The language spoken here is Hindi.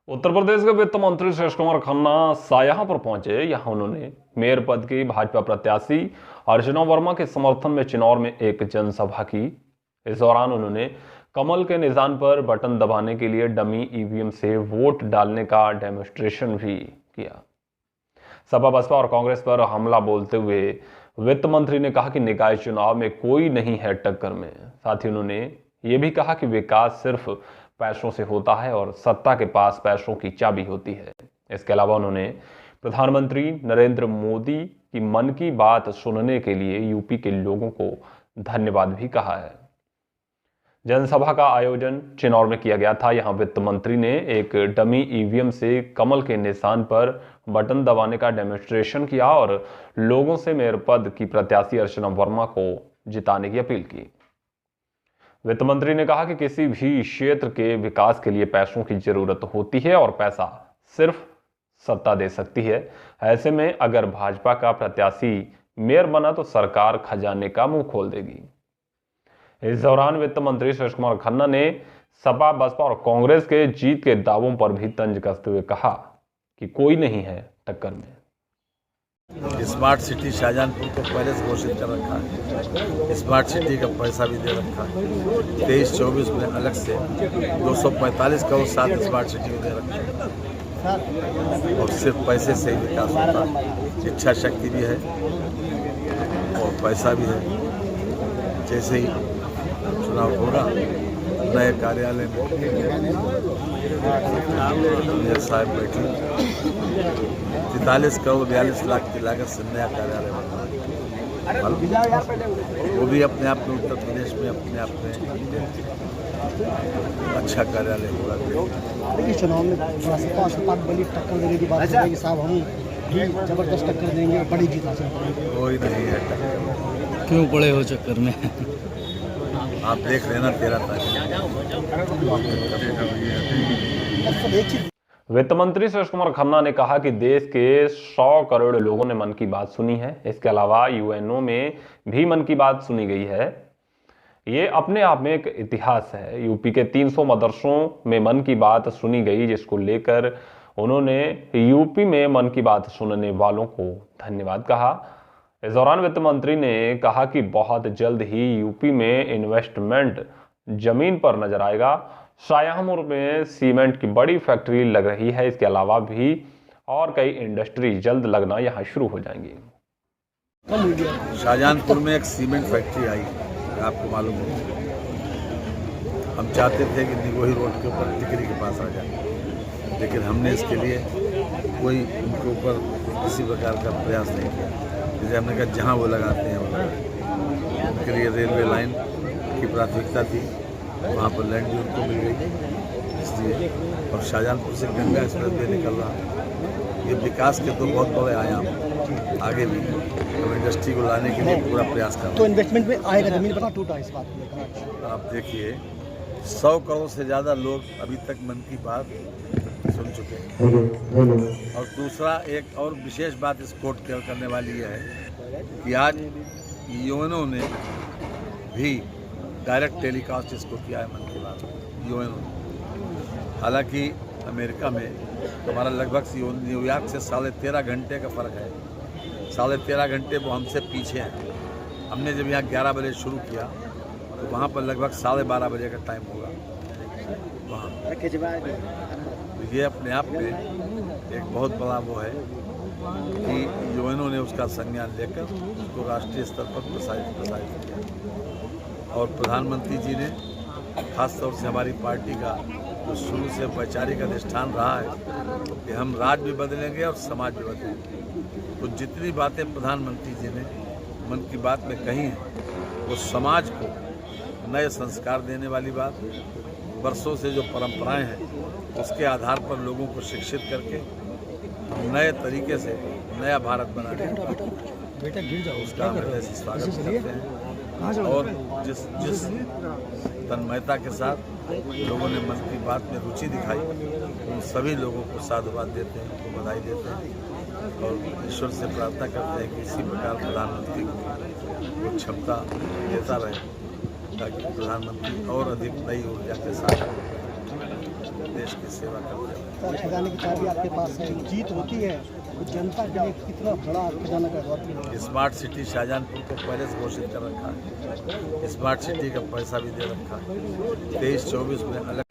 उत्तर प्रदेश के वित्त मंत्री सुरेश कुमार खन्ना सायाहा पर पहुंचे। यहां उन्होंने मेयर पद की भाजपा प्रत्याशी अर्चना वर्मा के समर्थन में चिन्नौर में एक जनसभा की। इस दौरान उन्होंने कमल के निशान पर बटन दबाने के लिए डमी ईवीएम से वोट डालने का डेमोन्स्ट्रेशन भी किया। सपा बसपा और कांग्रेस पर हमला बोलते हुए वित्त मंत्री ने कहा कि निकाय चुनाव में कोई नहीं है टक्कर में। साथ ही उन्होंने ये भी कहा कि विकास सिर्फ पैसों से होता है और सत्ता के पास पैसों की चाबी होती है। इसके अलावा उन्होंने प्रधानमंत्री नरेंद्र मोदी की मन की बात सुनने के लिए यूपी के लोगों को धन्यवाद भी कहा है। जनसभा का आयोजन चिन्नौर में किया गया था। यहां वित्त मंत्री ने एक डमी ईवीएम से कमल के निशान पर बटन दबाने का डेमोन्स्ट्रेशन किया और लोगों से मेयर पद की प्रत्याशी अर्चना वर्मा को जिताने की अपील की। वित्त मंत्री ने कहा कि किसी भी क्षेत्र के विकास के लिए पैसों की जरूरत होती है और पैसा सिर्फ सत्ता दे सकती है। ऐसे में अगर भाजपा का प्रत्याशी मेयर बना तो सरकार खजाने का मुंह खोल देगी। इस दौरान वित्त मंत्री सुरेश कुमार खन्ना ने सपा बसपा और कांग्रेस के जीत के दावों पर भी तंज कसते हुए कहा कि कोई नहीं है टक्कर में। स्मार्ट सिटी शाहजहांपुर को पहले से घोषित कर रखा है। स्मार्ट सिटी का पैसा भी दे रखा है। 23-24 में अलग से 245 करोड़ साथ स्मार्ट सिटी को दे रखा है और सिर्फ पैसे से ही विकास होता है। इच्छा शक्ति भी है और पैसा भी है। जैसे ही चुनाव होगा नए कार्यालय में मेयर साहब बैठे 43 करोड़ 42 लाख की लागत से नया कार्यालय बना। वो भी अपने आप में उत्तर प्रदेश में अपने आप में अच्छा कार्यालय होगा। देखिए चुनाव में सपा बड़ी टक्कर देने की बात है कि साहब हम भी जबरदस्त टक्कर देंगे और बड़ी जीत हासिल करेंगे। कोई नहीं है टक्कर। क्यों पड़े हो चक्कर में? आप देख लेना 13 तारीख। वित्त मंत्री सुरेश कुमार खन्ना ने कहा कि देश के 100 करोड़ लोगों ने मन की बात सुनी है। इसके अलावा यूएनओ में भी मन की बात सुनी गई है। ये अपने आप में एक इतिहास है। यूपी के 300 मदरसों में मन की बात सुनी गई, जिसको लेकर उन्होंने यूपी में मन की बात सुनने वालों को धन्यवाद कहा। इस दौरान वित्त मंत्री ने कहा कि बहुत जल्द ही यूपी में इन्वेस्टमेंट जमीन पर नजर आएगा। शाहजहांपुर में सीमेंट की बड़ी फैक्ट्री लग रही है। इसके अलावा भी और कई इंडस्ट्री जल्द लगना यहां शुरू हो जाएंगी। शाहजहांपुर में एक सीमेंट फैक्ट्री आई, आपको मालूम हो। हम चाहते थे कि निगोही रोड के ऊपर टिकरी के पास आ जाए, लेकिन हमने इसके लिए कोई उनके ऊपर किसी प्रकार का प्रयास नहीं किया। जैसे हमने कहा जहाँ वो लगाते हैं वो लगाते। उनके लिए रेलवे लाइन की प्राथमिकता थी, वहाँ पर लैंड भी उनको मिल गई, इसलिए। और शाहजहांपुर से गंगा एक्सप्रेस वे निकल रहा है। ये विकास के तो बहुत बड़े आयाम आगे भी हम इंडस्ट्री को लाने के लिए पूरा प्रयास कर रहे हैं। तो इन्वेस्टमेंट में आएगा, जमीन पता टूटा इस बात में। आप देखिए 100 करोड़ से ज़्यादा लोग अभी तक मन की बात सुन चुके हैं। और दूसरा एक और विशेष बात इस कोर्ट करने वाली है कि आज यूएनओ ने भी डायरेक्ट टेलीकास्ट इसको किया है मन की बात, यूएनओ। हालांकि अमेरिका में हमारा लगभग न्यूयॉर्क से 13.5 घंटे का फ़र्क है। 13.5 घंटे वो हमसे पीछे हैं। हमने जब यहाँ 11 बजे शुरू किया तो वहाँ पर लगभग 12:30 बजे का टाइम होगा वहाँ। तो ये अपने आप में एक बहुत बड़ा वो है कि यूएनओ ने उसका संज्ञान लेकर उसको राष्ट्रीय स्तर पर प्रसारित किया। और प्रधानमंत्री जी ने खास तौर से हमारी पार्टी का जो शुरू से वैचारिक अधिष्ठान रहा है कि हम राज्य भी बदलेंगे और समाज भी बदलेंगे। तो जितनी बातें प्रधानमंत्री जी ने मन की बात में कही हैं वो समाज को नए संस्कार देने वाली बात, वर्षों से जो परंपराएं हैं उसके आधार पर लोगों को शिक्षित करके नए तरीके से नया भारत बनाने उसका हम ऐसे स्वागत करते हैं। और जिस तन्मयता के साथ लोगों ने मन की बात में रुचि दिखाई, उन सभी लोगों को साधुवाद देते हैं, उनको बधाई देते हैं और ईश्वर से प्रार्थना करते हैं कि इसी प्रकार प्रधानमंत्री को क्षमता देता रहे ताकि प्रधानमंत्री और अधिक नई ऊर्जा के साथ देश देश की सेवा करते हैं। सर, खजाने की चाबी आपके पास है, जीत होती है तो जनता के लिए कितना बड़ा खजाना का द्वार है। स्मार्ट सिटी शाहजहांपुर को पहले से घोषित कर रखा है, स्मार्ट सिटी का पैसा भी दे रखा है। 23-24 में अलग